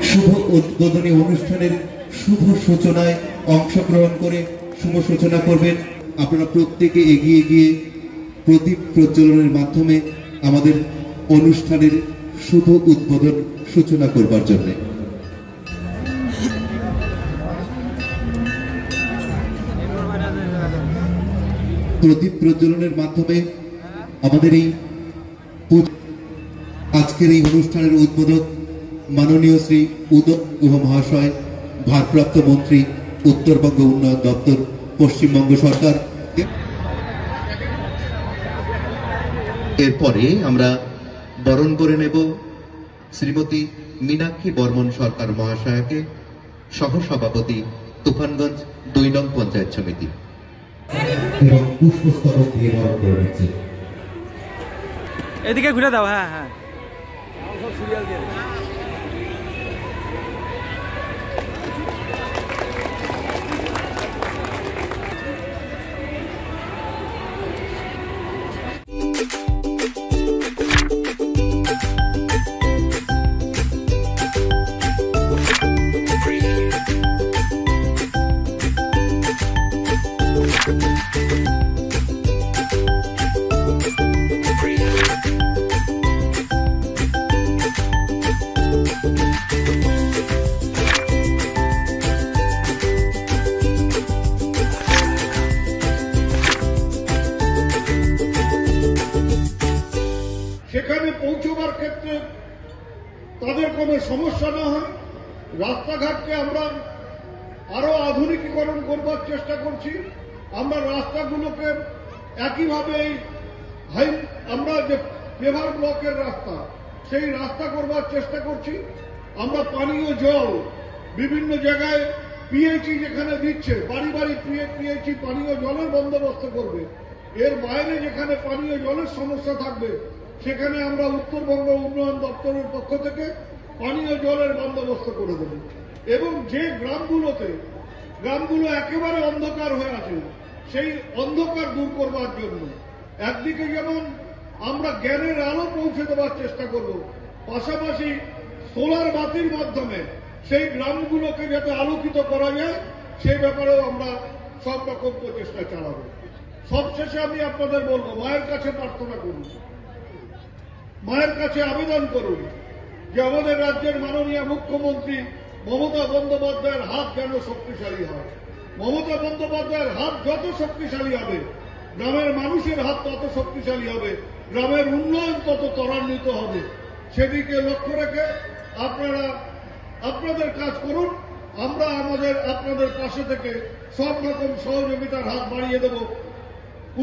শুভ উদ্বোধনী অনুষ্ঠানের শুভ সূচনায় অংশগ্রহণ করে শুভ সূচনা করবেন। আপনারা প্রত্যেকে এগিয়ে গিয়ে প্রদীপ প্রজ্বলনের মাধ্যমে আমাদের অনুষ্ঠানের শুভ উদ্বোধন সূচনা করবার জন্য প্রদীপ প্রজ্বলনের মাধ্যমে আমাদের এই আজকের এই অনুষ্ঠানের উদ্বোধক মাননীয় শ্রী উদয় গুহ মহাশয়, ভারপ্রাপ্ত মন্ত্রী, উত্তরবঙ্গ উন্নয়ন দপ্তর, পশ্চিমবঙ্গ সরকার। এরপরে আমরা বরণ করে নেব শ্রীমতী মীনাক্ষী বর্মন সরকার মহাশয়কে, সহসভাপতি, তুফানগঞ্জ ২ নং পঞ্চায়েত সমিতি। এবং পুষ্পস্তবক দিয়ে বরণ করে নিচ্ছে। এদিকে ঘুরে দাও। হ্যাঁ হ্যাঁ, সেখানে পৌঁছবার ক্ষেত্রে তাদের কোনো সমস্যা না হয়। রাস্তাঘাটকে আমরা আরো আধুনিকীকরণ করবার চেষ্টা করছি। আমরা রাস্তাগুলোকে একইভাবে আমরা যে পেভার ব্লকের রাস্তা, সেই রাস্তা করবার চেষ্টা করছি। আমরা পানীয় জল বিভিন্ন জায়গায় পিএইচই যেখানে দিচ্ছে, বাড়ি বাড়ি পিএইচই পানীয় জলের বন্দোবস্ত করবে। এর বাইরে যেখানে পানীয় জলের সমস্যা থাকবে সেখানে আমরা উত্তরবঙ্গ উন্নয়ন দপ্তরের পক্ষ থেকে পানীয় জলের বন্দোবস্ত করে দেব। এবং যে গ্রামগুলো একেবারে অন্ধকার হয়ে আছে, সেই অন্ধকার দূর করবার জন্য একদিকে যেমন আমরা জ্ঞানের আলো পৌঁছে দেওয়ার চেষ্টা করব, পাশাপাশি সোলার বাতির মাধ্যমে সেই গ্রামগুলোকে যাতে আলোকিত করা যায় সেই ব্যাপারেও আমরা সব রকম প্রচেষ্টা চালাবো। সবশেষে আমি আপনাদের বলবো, মায়ের কাছে প্রার্থনা করুন, মায়ের কাছে আবেদন করুন যে আমাদের রাজ্যের মাননীয় মুখ্যমন্ত্রী মমতা বন্দ্যোপাধ্যায়ের হাত যেন শক্তিশালী হয়। মমতা বন্দ্যোপাধ্যায়ের হাত যত শক্তিশালী হবে, গ্রামের মানুষের হাত তত শক্তিশালী হবে, গ্রামের উন্নয়ন তত ত্বরান্বিত হবে। সেদিকে লক্ষ্য রেখে আপনারা আপনাদের কাজ করুন। আমরা আপনাদের পাশে থেকে সব রকম সহযোগিতার হাত বাড়িয়ে দেব।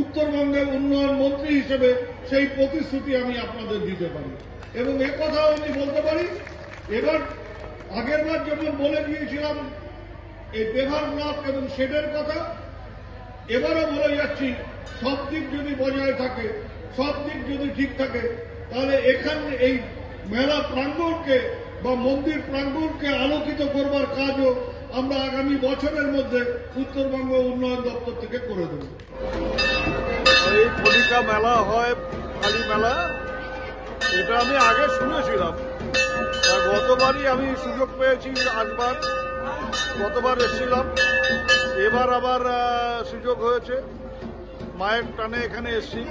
উত্তরবঙ্গের উন্নয়ন মন্ত্রী হিসেবে সেই প্রতিশ্রুতি আমি আপনাদের দিতে পারি। এবং একথাও আমি বলতে পারি, এবার আগেরবার যেমন বলে দিয়েছিলাম এই পেভার ব্লক এবং শেডের কথা, এবারও বলে যাচ্ছি, সব দিক যদি বজায় থাকে, সব দিক যদি ঠিক থাকে, তাহলে এখানে এই মেলা প্রাঙ্গণকে বা মন্দির প্রাঙ্গণকে আলোকিত করবার কাজও আমরা আগামী বছরের মধ্যে উত্তরবঙ্গ উন্নয়ন দপ্তর থেকে করে দেব। এই কলিকা মেলা হয়, কালী মেলা, এটা আমি আগে শুনেছিলাম। গতবারই আমি সুযোগ পেয়েছি আসবার, গতবার এসেছিলাম, এবার আবার সুযোগ হয়েছে। মায়ের টানে এখানে এসেছি।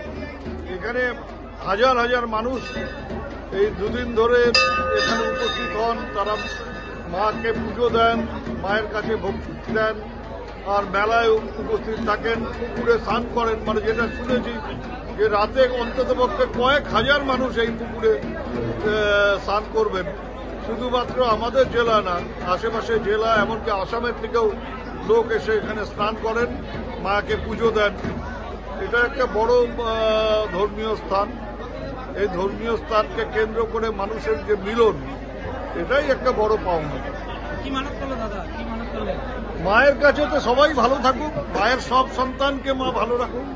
এখানে হাজার হাজার মানুষ এই দুদিন ধরে এখানে উপস্থিত হন। তারা মাকে পুজো দেন, মায়ের কাছে ভক্তি দেন, আর মেলায় উপস্থিত থাকেন, পুকুরে স্নান করেন। মানে যেটা শুনেছি যে রাতে অন্ততপক্ষে কয়েক হাজার মানুষ এই পুকুরে স্নান করবেন, শুধুমাত্র আমাদের জেলা না, আশেপাশে জেলা এমনকি আসামের থেকেও লোক এসে এখানে স্নান করেন, মাকে পুজো দেন। এটা একটা বড় ধর্মীয় স্থান। এই ধর্মীয় স্থানকে কেন্দ্র করে মানুষের যে মিলন, এটাই একটা বড় পাওনা। কি মানত করলো দাদা, কি মানত করলেন? মায়ের কাছে তো সবাই ভালো থাকুক, মায়ের সব সন্তানকে মা ভালো রাখুক।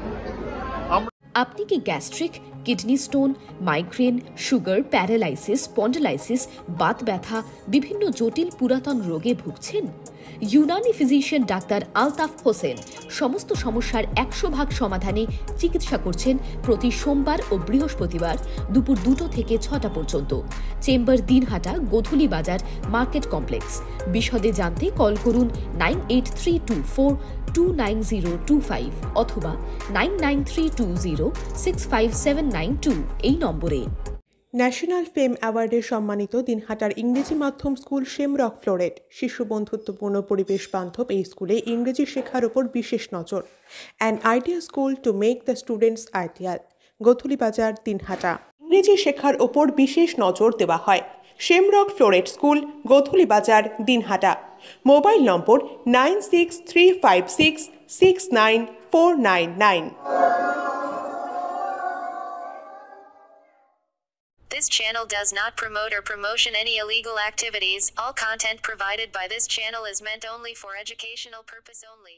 আপনি কি gastric, kidney stone, migraine, sugar, paralysis, spondylosis, Baat ব্যথা, বিভিন্ন জটিল পুরাতন রোগে ভুগছেন? ইউনানি ফিজিশিয়ান ডাক্তার আলতাফ হোসেন সমস্ত সমস্যার 100% সমাধানে চিকিৎসা করছেন প্রতি সোমবার ও বৃহস্পতিবার দুপুর 2টো থেকে 6টা পর্যন্ত। চেম্বার দিনহাটা, গোধূলি বাজার, মার্কেট কমপ্লেক্স। বিশদে জানতে কল করুন 9832429025 অথবা 9932065792 এই নম্বরে। ন্যাশনাল ফেম অ্যাওয়ার্ডে সম্মানিত দিনহাটার ইংরেজি মাধ্যম স্কুল শেমরক ফ্লোরেট শিশু বন্ধুত্বপূর্ণ পরিবেশ বান্ধব এই স্কুলে ইংরেজি শেখার ওপর বিশেষ নজর। An idea school to make the students ideal, Godhuli Bazar, Dinhata. ইংরেজি শেখার ওপর বিশেষ নজর দেওয়া হয়। Shamrock floret school, Godhuli Bazar, Dinhata. Mobile number 9635669499। This channel does not promote or promotion any illegal activities. All content provided by this channel is meant only for educational purpose only.